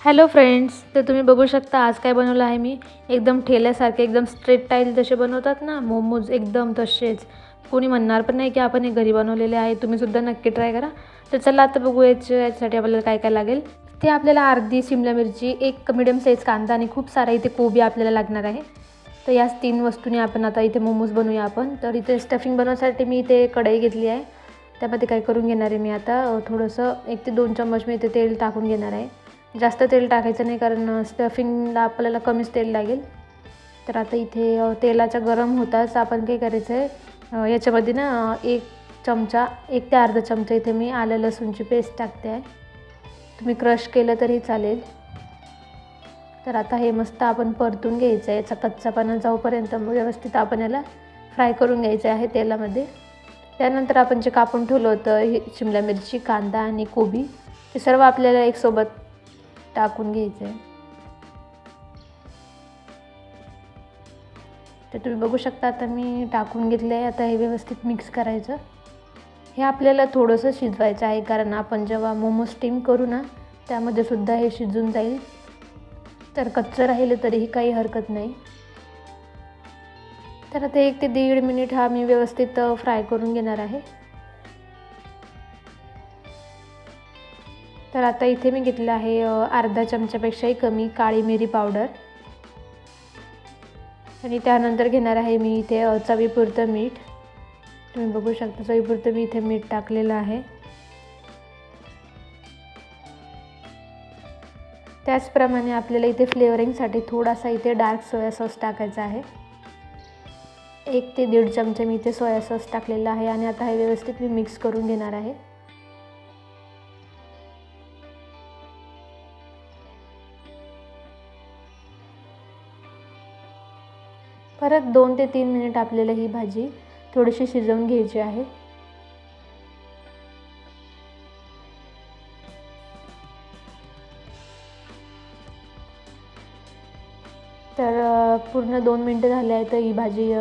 Hello friends, तर तुम्ही बघू शकता आज काय बनवलं आहे मी. एकदम ठेल्यासारखे एकदम स्ट्रेट टाईल जसे बनवतात ना मोमोज, एकदम तसेच. कोणी म्हणणार पण नाही की आपण हे घरी बनवलेले आहे. तुम्हीसुद्धा नक्की ट्राय करा. तर चला आता बघू याच्यासाठी आपल्याला काय काय लागेल. ते आपल्याला अर्धी शिमला मिरची, एक मीडियम साईज कांदा आणि खूप सारा इथे कोबी आपल्याला लागणार आहे. तर याच 3 वस्तूंनी आपण आता इथे मोमोज बनवूया आपण. तर इथे स्टफिंग बनवण्यासाठी मी इथे कढई घेतली आहे. त्यामध्ये काय करून घेणार आहे मी आता थोडंसं 1 ते 2 चम्मच मी इथे तेल टाकून घेणार आहे. जास्त तेल टाकायचं नाही कारण स्टफिंगला आपल्याला कमीच तेल लागेल. तर आता इथे तेलाच्या गरम होताच आपण काय करायचं आहे, याच्यामध्ये ना 1 चमचा 1 ते अर्धा चमचा इथे मी आलं लसूणची पेस्ट टाकते आहे. तुम्ही क्रश केलं तरी चालेल. तर आता हे मस्त आपण परतून घ्यायचं आहे. याचा कच्चापणा जाऊपर्यंत व्यवस्थित आपण याला फ्राय करून घ्यायचं आहे तेलामध्ये. त्यानंतर आपण जे कापून ठेवलं होतं ही शिमला मिरची, कांदा आणि कोबी, ते सर्व आपल्याला एक सोबत टाकून घ्यायचं आहे. तर तुम्ही बघू शकता आता मी टाकून घेतलं आहे. आता हे व्यवस्थित मिक्स करायचं. हे आपल्याला थोडंसं शिजवायचं आहे कारण आपण जेव्हा मोमो स्टीम करू ना त्यामध्ये सुद्धा हे शिजून जाईल. तर कच्चं राहिलं तरीही काही हरकत नाही. तर आता 1 ते 1.5 मिनिट हा मी व्यवस्थित फ्राय करून घेणार आहे. तर आता इथे मी घेतलं आहे अर्धा चमच्यापेक्षाही कमी काळी मिरी पावडर आणि त्यानंतर घेणार आहे मी इथे चवीपुरतं मीठ. तुम्ही बघू शकता चवीपुरतं मी इथे मीठ टाकलेलं आहे. त्याचप्रमाणे आपल्याला इथे फ्लेवरिंगसाठी थोडासा इथे डार्क सोया सॉस टाकायचा आहे. 1 ते 1.5 चमचे मी इथे सोया सॉस टाकलेला आहे आणि आता हे व्यवस्थित मी मिक्स करून घेणार आहे. परत 2 ते 3 मिनिट आपल्याला ही भाजी थोडीशी शिजवून घ्यायची आहे. तर पूर्ण 2 मिनटं झाले आहेत. ही भाजी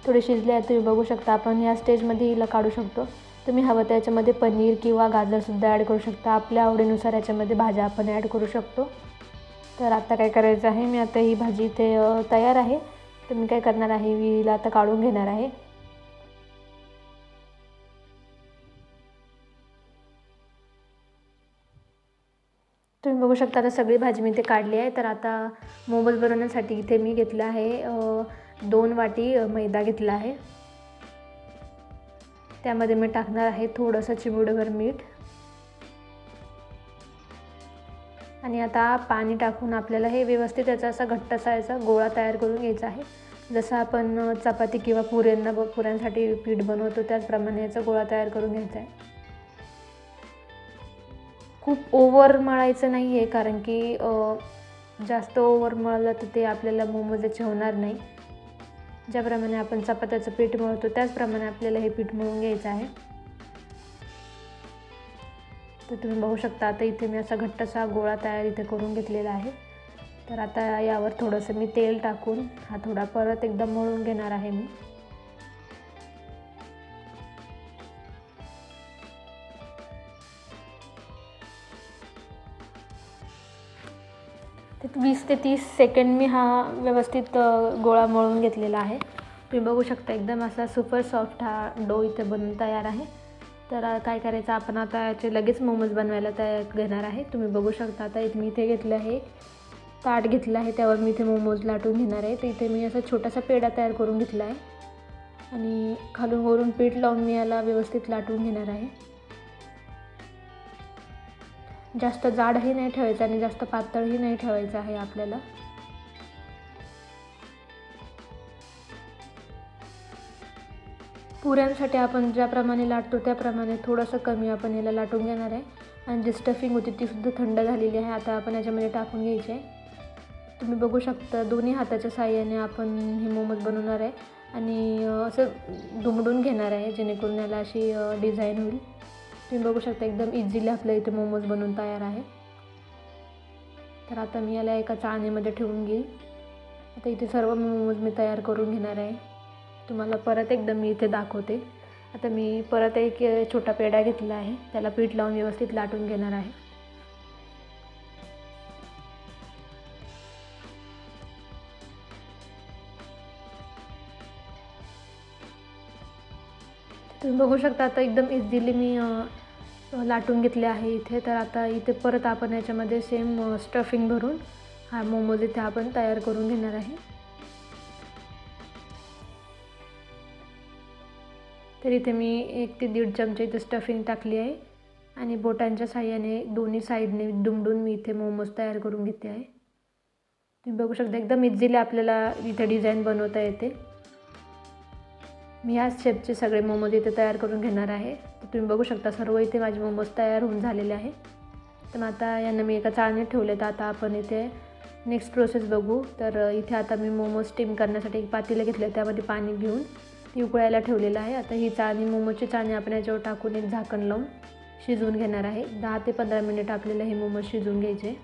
थोडी शिजली आहे. तुम्ही बघू शकता आपण या स्टेजमध्ये हिला काढू शकतो. तुम्ही हवं तर याच्यामध्ये पनीर किंवा गाजरसुद्धा ॲड करू शकता. आपल्या आवडीनुसार याच्यामध्ये भाज्या आपण ॲड करू शकतो. तर आता काय करायचं आहे, मी आता ही भाजी इथे तयार आहे. तर मी काय करणार आहे, मी हिला आता काढून घेणार आहे. तुम्ही बघू शकता आता सगळी भाजी मी इथे काढली आहे. तर आता मोमोज बनवण्यासाठी इथे मी घेतलं आहे 2 वाटी मैदा घेतला आहे. त्यामध्ये मी टाकणार आहे थोडंसं चिमूटभर मीठ आणि आता पाणी टाकून आपल्याला हे व्यवस्थित याचा असा घट्टसा याचा गोळा तयार करून घ्यायचा आहे. जसं आपण चपाती किंवा पुऱ्यांसाठी पीठ बनवतो त्याचप्रमाणे याचा गोळा तयार करून घ्यायचा आहे. खूप ओव्हर मळायचं नाही आहे कारण की जास्त ओव्हर मळलं तर ते आपल्याला मोमोजचे होणार नाही. ज्याप्रमाणे आपण चपात्याचं पीठ मळतो त्याचप्रमाणे आपल्याला हे पीठ मळून घ्यायचं आहे. तर तुम्ही बघू शकता आता इथे मी असा घट्टसा गोळा तयार इथे करून घेतलेला आहे. तर आता यावर थोडंसं मी तेल टाकून हा थोडा परत एकदा मळून घेणार आहे मी. तर 20 ते 30 सेकंड मी हा व्यवस्थित गोळा मळून घेतलेला आहे. तुम्ही बघू शकता एकदम असा सुपर सॉफ्ट हा डो इथे बनून तयार आहे. तर काय करायचं आपण आता याचे लगेच मोमोज बनवायला तयार घेणार आहे. तुम्ही बघू शकता आता मी इथे घेतलं आहे ताट घेतलं आहे, त्यावर मी इथे मोमोज लाटून घेणार आहे. तर इथे मी असा छोटासा पेढा तयार करून घेतला आहे आणि खालून वरून पीठ लावून मी याला व्यवस्थित लाटून घेणार आहे. जास्त जाडही नाही ठेवायचं आणि जास्त पातळही नाही ठेवायचं आहे आपल्याला. पुऱ्यांसाठी आपण ज्याप्रमाणे लाटतो त्याप्रमाणे थोडंसं कमी आपण याला लाटून घेणार आहे आणि जी स्टफिंग होती ती सुद्धा थंड झालेली आहे. आता आपण याच्यामध्ये टाकून घ्यायची आहे. तुम्ही बघू शकता दोन्ही हाताच्या साहाय्याने आपण हे मोमोज बनवणार आहे आणि असं दुमडून घेणार आहे जेणेकरून याला अशी डिझाईन होईल. तुम्ही बघू शकता एकदम इझिली आपल्या इथे मोमोज बनवून तयार आहे. तर आता मी याला एका चाळणीमध्ये ठेवून घेईल. आता इथे सर्व मोमोज मी तयार करून घेणार आहे. तुम्हाला परत एकदा मी इथे दाखवते. आता मी परत एक छोटा पेढा घेतला आहे, त्याला पीठ लावून व्यवस्थित लाटून घेणार आहे. तुम्ही बघू शकता आता एकदम इझिली मी लाटून घेतले आहे इथे. तर आता इथे परत आपण याच्यामध्ये सेम स्टफिंग भरून हा मोमोज इथे आपण तयार करून घेणार आहे. तर इथे मी 1 ते 1.5 चमचे इथे स्टफिंग टाकली आहे आणि बोटांच्या साहाय्याने दोन्ही साईडने दुमडून मी इथे मोमोज तयार करून घेते आहे. तुम्ही बघू शकता एकदम इझिली आपल्याला इथे डिझाईन बनवता येते. मी ह्याच शेपचे सगळे मोमोज इथे तयार करून घेणार आहे. तर तुम्ही बघू शकता सर्व इथे माझे मोमोज तयार होऊन झालेले आहे. तर आता यांना मी एका चाळणीत ठेवले. तर आता आपण इथे नेक्स्ट प्रोसेस बघू. तर इथे आता मी मोमोज स्टीम करण्यासाठी एक पातेलं घेतलं, त्यामध्ये पाणी घेऊन ती उकळायला ठेवलेलं आहे. आता ही चाळणी मोमोजची चाळणी आपण याच्यावर टाकून एक झाकण लावून शिजवून घेणार आहे. 10 ते 15 मिनिट आपल्याला हे मोमोज शिजवून घ्यायचे.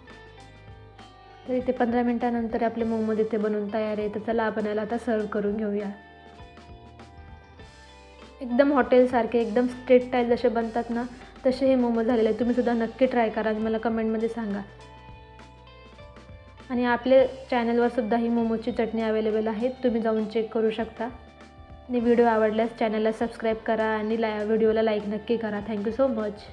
तर इथे 15 मिनिटानंतर आपले मोमोज इथे बनवून तयार आहे. तर चला आपण याला आता सर्व करून घेऊया. एकदम हॉटेलसारखे एकदम स्ट्रीट स्टाईल जसे बनतात ना तसे हे मोमोज झालेले आहेत. तुम्ही सुद्धा नक्की ट्राय करा आणि मला कमेंटमध्ये सांगा. आणि आपल्या चॅनलवर सुद्धा ही मोमोजची चटणी अवेलेबल आहे, तुम्ही जाऊन चेक करू शकता. आणि व्हिडिओ आवडल्यास चॅनलला सबस्क्राईब करा आणि व्हिडिओला लाईक नक्की करा. Thank you so much.